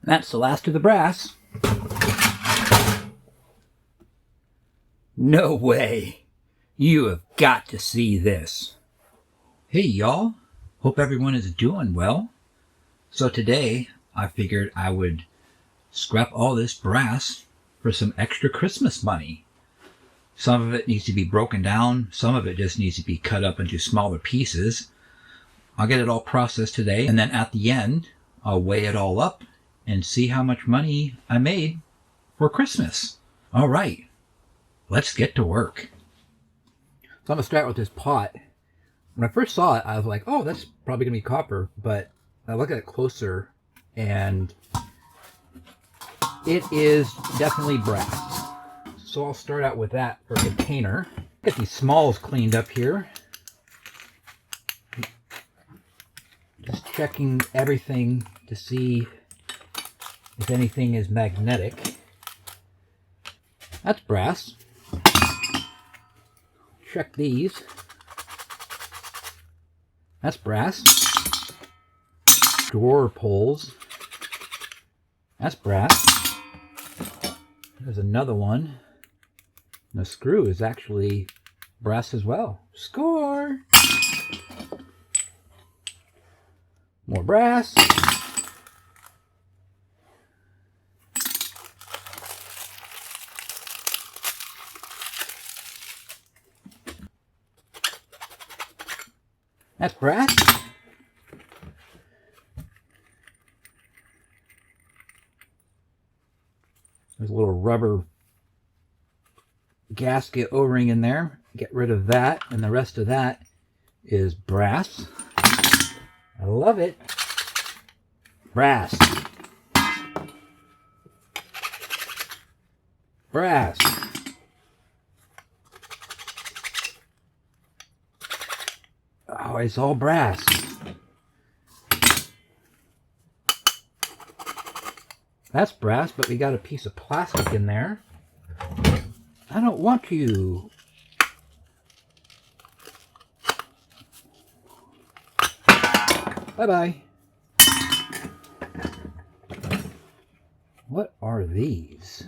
That's the last of the brass. No way. You have got to see this. Hey y'all. Hope everyone is doing well. So today I figured I would scrap all this brass for some extra Christmas money. Some of it needs to be broken down. Some of it just needs to be cut up into smaller pieces. I'll get it all processed today, and then at the end, I'll weigh it all up and see how much money I made for Christmas. All right, let's get to work. So I'm gonna start with this pot. When I first saw it, I was like, oh, that's probably gonna be copper, but I look at it closer and it is definitely brass. So I'll start out with that for a container. Get these smalls cleaned up here. Just checking everything to see if anything is magnetic. That's brass. Check these. That's brass. Drawer pulls. That's brass. There's another one. The screw is actually brass as well. Score! More brass. That's brass. There's a little rubber gasket O-ring in there. Get rid of that, and the rest of that is brass. I love it. Brass. Brass. Oh, it's all brass. That's brass, but we got a piece of plastic in there. I don't want you. Bye-bye. What are these?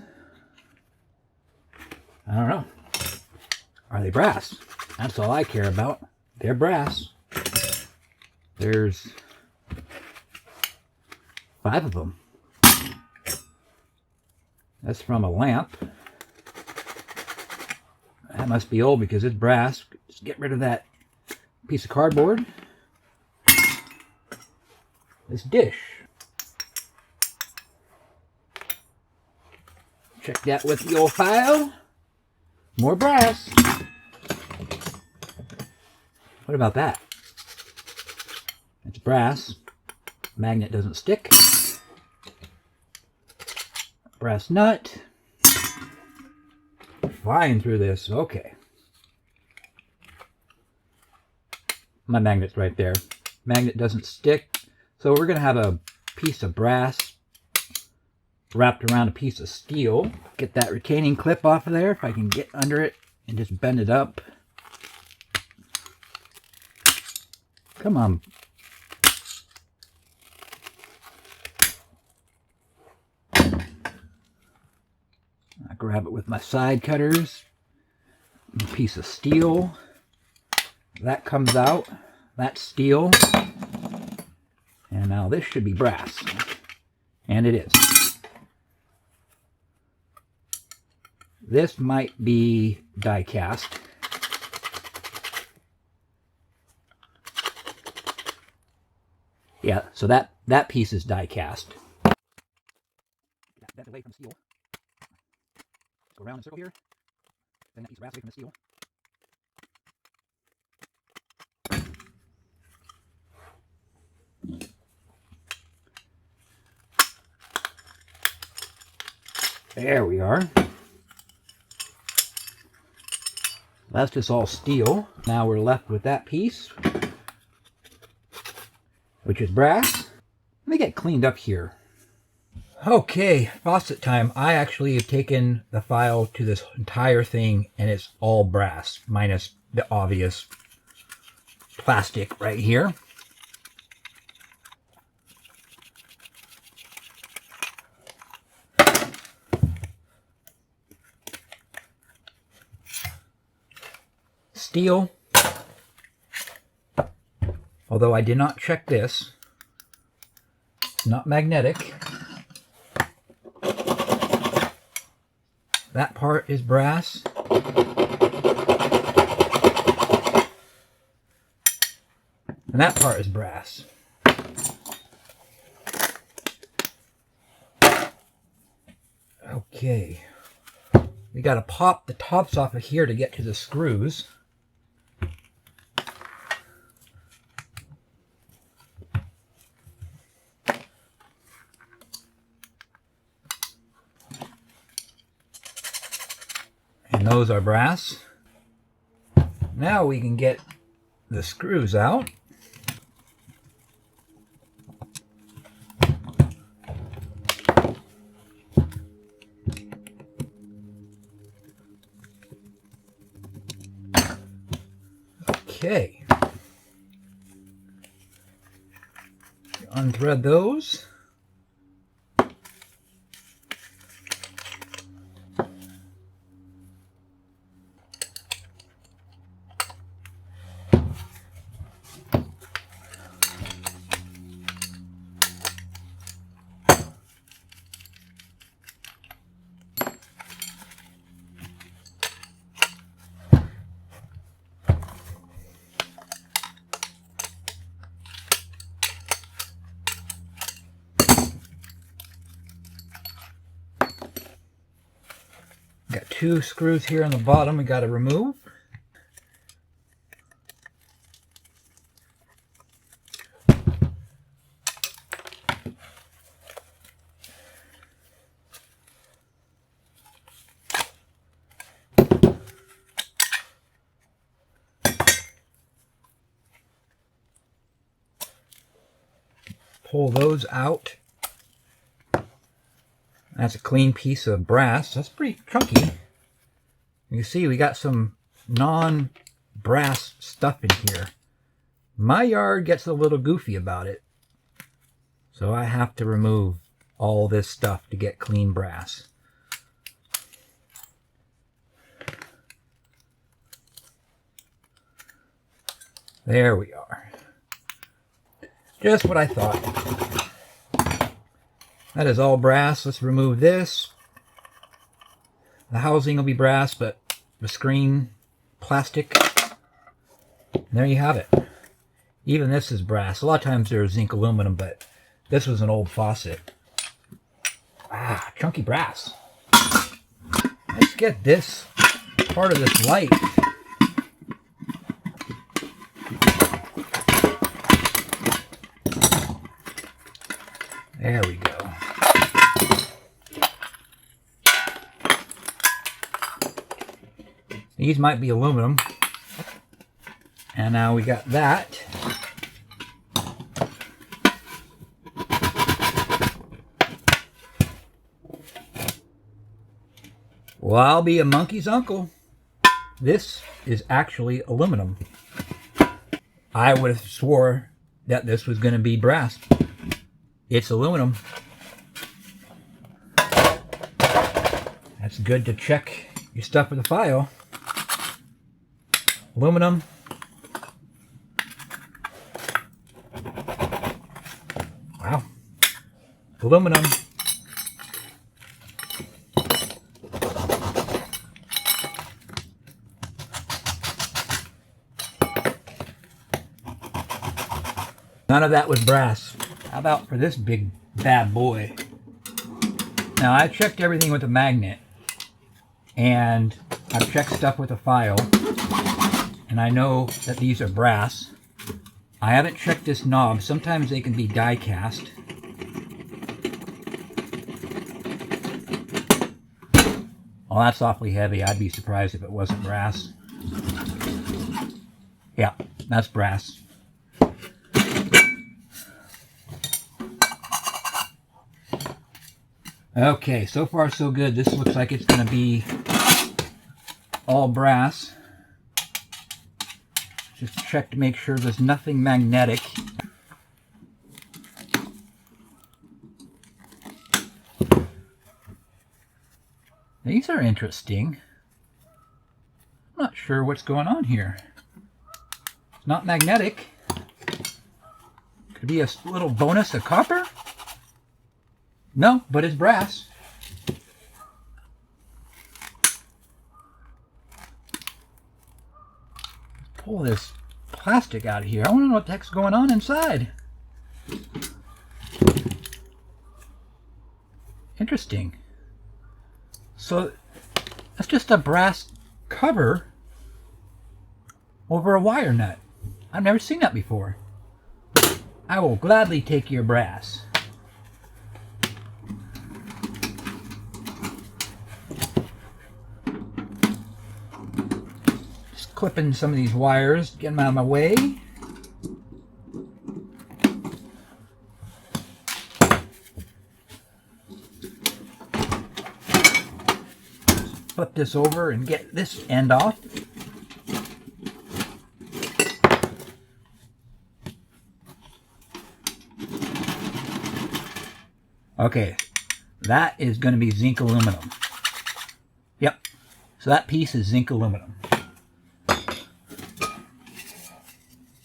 I don't know. Are they brass? That's all I care about. They're brass. There's 5 of them. That's from a lamp. That must be old because it's brass. Just get rid of that piece of cardboard. This dish. Check that with the old file. More brass. What about that? It's brass. Magnet doesn't stick. Brass nut. Flying through this. Okay. My magnet's right there. Magnet doesn't stick. So we're going to have a piece of brass wrapped around a piece of steel. Get that retaining clip off of there if I can get under it and just bend it up. Come on. I grab it with my side cutters. A piece of steel. That comes out. That's steel. And now this should be brass. And it is. This might be die cast. Yeah, so that piece is die cast. That away from steel. Go around in a circle here. Then that piece of brass away from the steel. There we are. That's just all steel. Now we're left with that piece, which is brass. Let me get cleaned up here. Okay, faucet time. I actually have taken the file to this entire thing and it's all brass, minus the obvious plastic right here. steel. Although I did not check this. It's not magnetic. That part is brass. And that part is brass. Okay. We got to pop the tops off of here to get to the screws. And those are brass. Now we can get the screws out. Okay. Unthread those. Got 2 screws here on the bottom we got to remove. Pull those out. That's a clean piece of brass. That's pretty chunky. You see we got some non-brass stuff in here. My yard gets a little goofy about it. So I have to remove all this stuff to get clean brass. There we are. Just what I thought. That is all brass. Let's remove this. The housing will be brass, but the screen, plastic. And there you have it. Even this is brass. A lot of times they're zinc aluminum, but this was an old faucet. Ah, chunky brass. Let's get this part of this light. There we go. These might be aluminum. And now we got that. Well, I'll be a monkey's uncle. This is actually aluminum. I would have swore that this was going to be brass. It's aluminum. That's good to check your stuff with a file. Aluminum. Wow. Aluminum. None of that was brass. How about for this big bad boy? Now I checked everything with a magnet, and I've checked stuff with a file, and I know that these are brass. I haven't checked this knob. Sometimes they can be die cast. Well, that's awfully heavy. I'd be surprised if it wasn't brass. Yeah, that's brass. Okay, so far so good. This looks like it's going to be all brass. Just check to make sure there's nothing magnetic. These are interesting. I'm not sure what's going on here. It's not magnetic. Could be a little bonus of copper? No, but it's brass. Pull this plastic out of here. I want to know what the heck's going on inside. Interesting. So that's just a brass cover over a wire nut. I've never seen that before. I will gladly take your brass. Just clipping some of these wires, get them out of my way. Flip this over and get this end off. Okay, that is going to be zinc aluminum. Yep, so that piece is zinc aluminum.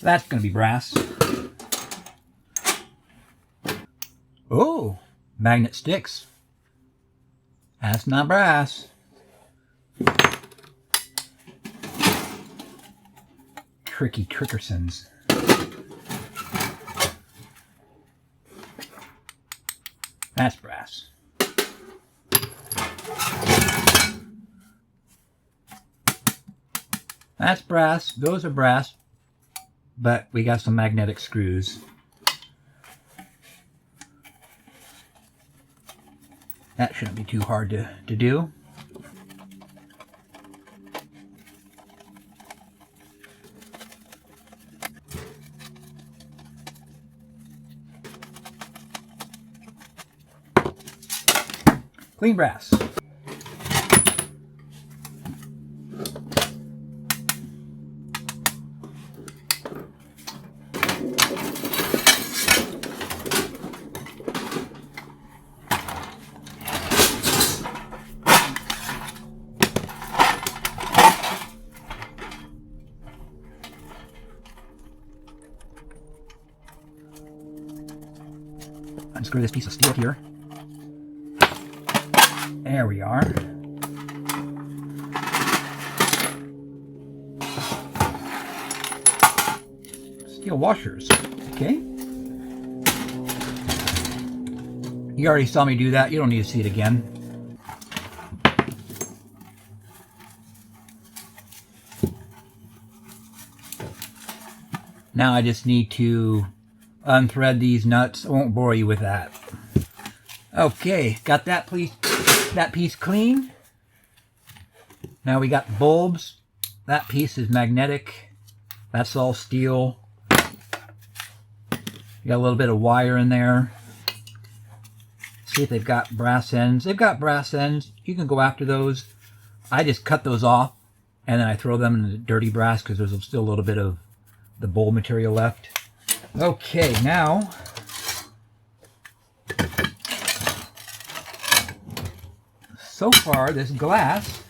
That's going to be brass. Oh, magnet sticks. That's not brass. Tricky Trickersons. That's brass. That's brass. Those are brass. But we got some magnetic screws. That shouldn't be too hard to do. Clean brass. Unscrew this piece of steel here. There we are. Steel washers. Okay. You already saw me do that. You don't need to see it again. Now I just need to unthread these nuts. I won't bore you with that. Okay, got that piece clean. Now we got the bulbs. That piece is magnetic. That's all steel. You got a little bit of wire in there. See if they've got brass ends. They've got brass ends. You can go after those. I just cut those off and then I throw them in the dirty brass because there's still a little bit of the bulb material left. Okay, now so far this glass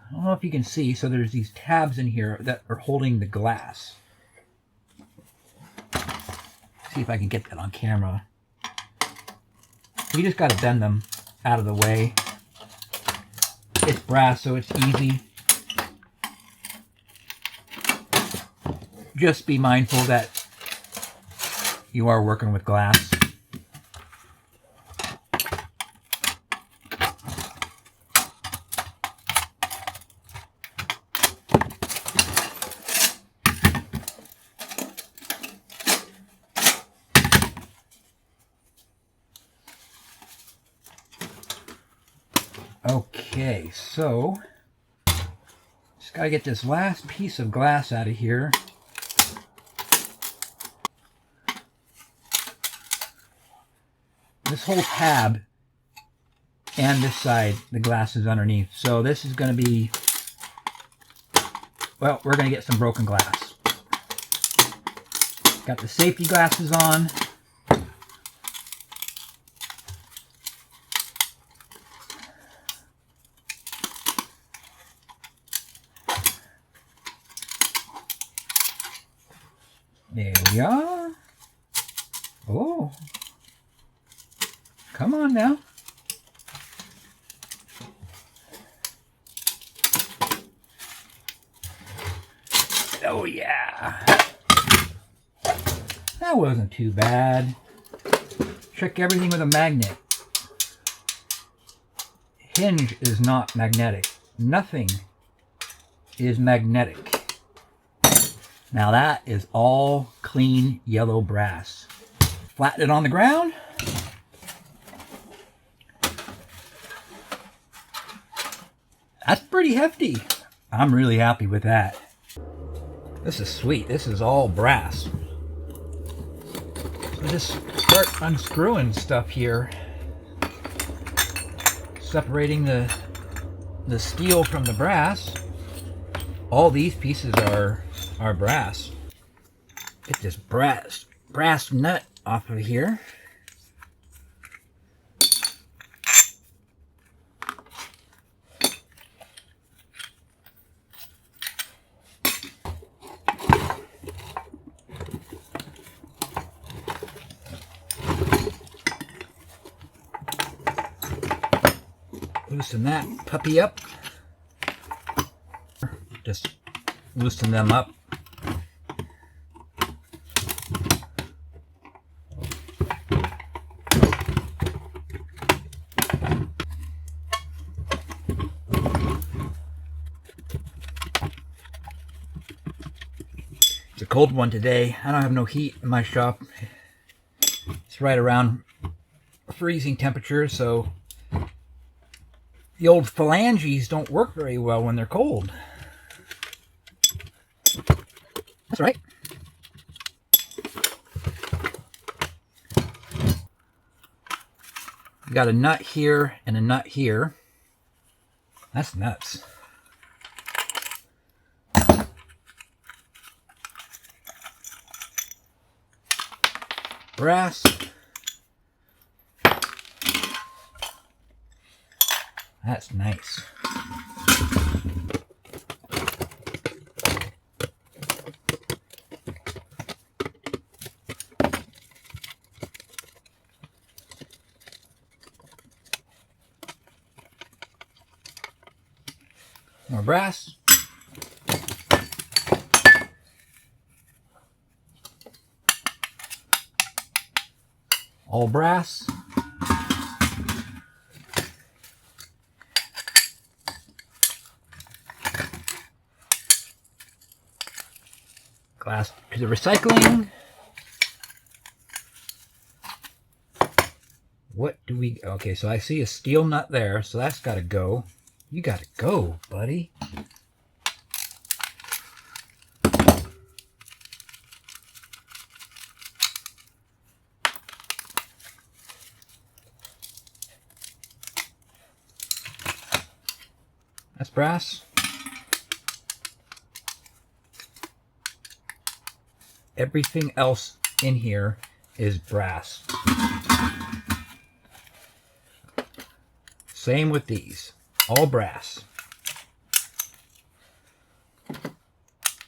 I don't know if you can see, so there's these tabs in here that are holding the glass. See if I can get that on camera. You just got to bend them out of the way. It's brass, so it's easy. Just be mindful that you are working with glass. Okay, so just gotta get this last piece of glass out of here. This whole tab and this side, the glass is underneath. So this is going to be, well, we're going to get some broken glass. Got the safety glasses on. There we are. Oh. Come on now. Oh yeah. That wasn't too bad. Check everything with a magnet. Hinge is not magnetic. Nothing is magnetic. Now that is all clean yellow brass. Flatten it on the ground. That's pretty hefty. I'm really happy with that. This is sweet. This is all brass. So just start unscrewing stuff here. Separating the steel from the brass. All these pieces are brass. Get this brass nut off of here. Loosen that puppy up. Just loosen them up. It's a cold one today. I don't have no heat in my shop. It's right around freezing temperature, so the old phalanges don't work very well when they're cold. That's right. You got a nut here and a nut here. That's nuts. Brass. That's nice. More brass. All brass. Glass to the recycling. What do we... Okay, so I see a steel nut there, so that's got to go. You got to go, buddy. That's brass. Everything else in here is brass. Same with these. All brass.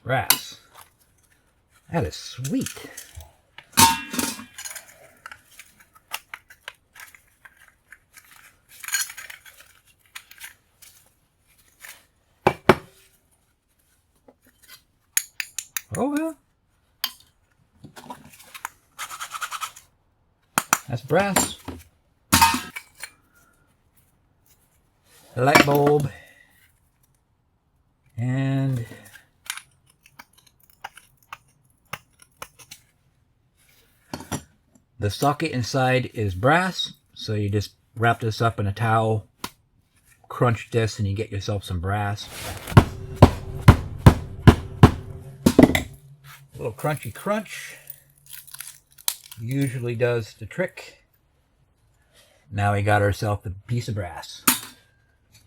Brass. That is sweet. Oh yeah. That's brass. The light bulb. And the socket inside is brass. So you just wrap this up in a towel, crunch this, and you get yourself some brass. A little crunchy crunch usually does the trick. Now we got ourselves a piece of brass.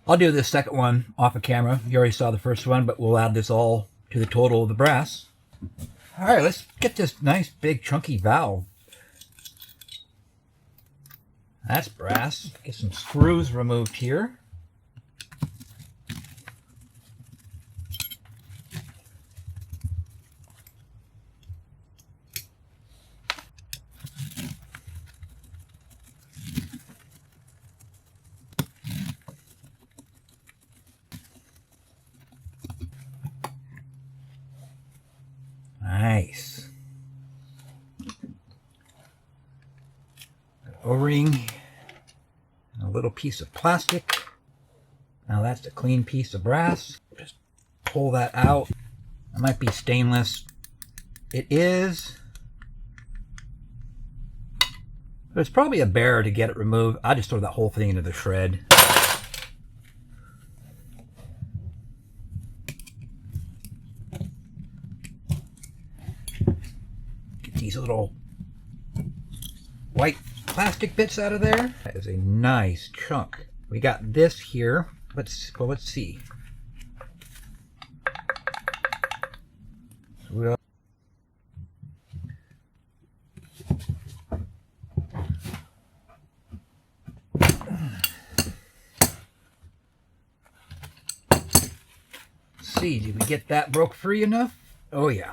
I'll do this second one off of camera. You already saw the first one, but we'll add this all to the total of the brass. All right, let's get this nice big chunky valve. That's brass. Get some screws removed here. Nice. O-ring. A little piece of plastic. Now that's a clean piece of brass. Just pull that out. It might be stainless. It is. But it's probably a bear to get it removed. I just throw that whole thing into the shred. Get these little white plastic bits out of there. That is a nice chunk. We got this here. Let's see. Well, see, did we get that broke free enough? Oh yeah.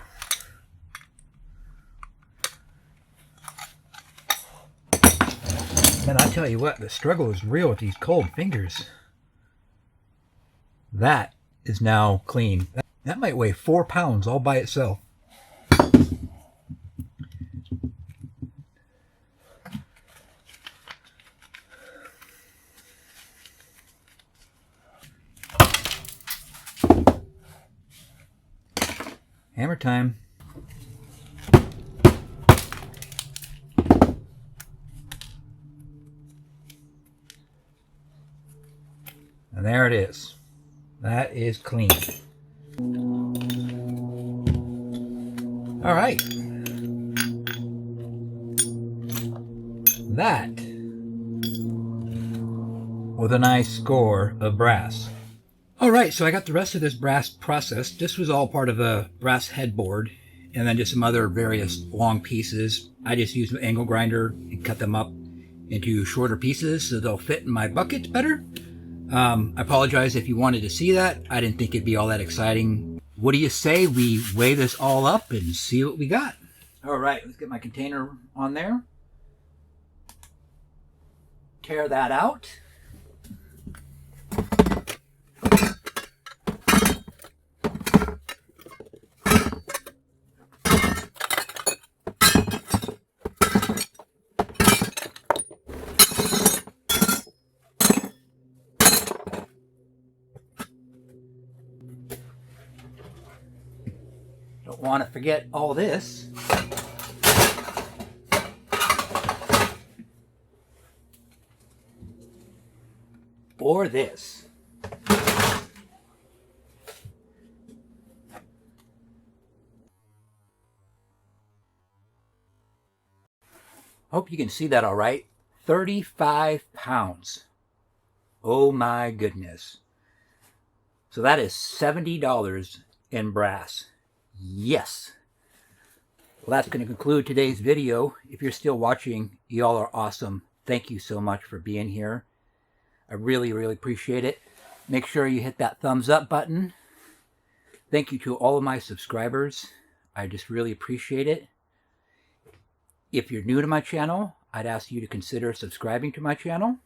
Man, I tell you what, the struggle is real with these cold fingers. That is now clean. That might weigh 4 pounds all by itself. Hammer time. And there it is. That is clean. All right. That with a nice score of brass. All right, so I got the rest of this brass processed. This was all part of a brass headboard and then just some other various long pieces. I just used an angle grinder and cut them up into shorter pieces so they'll fit in my bucket better. I apologize if you wanted to see that. I didn't think it'd be all that exciting. What do you say we weigh this all up and see what we got? All right, let's get my container on there. Tear that out. Don't want to forget all this. Or this. Hope you can see that all right. 35 pounds. Oh my goodness. So that is $70 in brass. Yes. Well, that's going to conclude today's video. If you're still watching, y'all are awesome. Thank you so much for being here. I really, really appreciate it. Make sure you hit that thumbs up button. Thank you to all of my subscribers. I just really appreciate it. If you're new to my channel, I'd ask you to consider subscribing to my channel.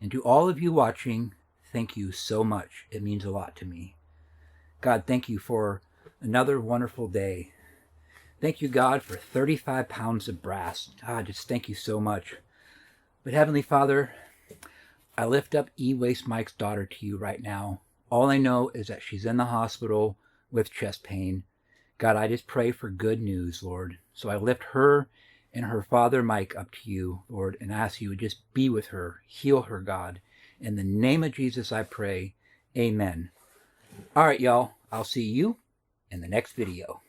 And to all of you watching, thank you so much. It means a lot to me. God, thank you for another wonderful day. Thank you, God, for 35 pounds of brass. God, just thank you so much. But Heavenly Father, I lift up E-Waste Mike's daughter to you right now. All I know is that she's in the hospital with chest pain. God, I just pray for good news, Lord. So I lift her and her father, Mike, up to you, Lord, and ask you to just be with her. Heal her, God. In the name of Jesus, I pray. Amen. All right, y'all. I'll see you in the next video.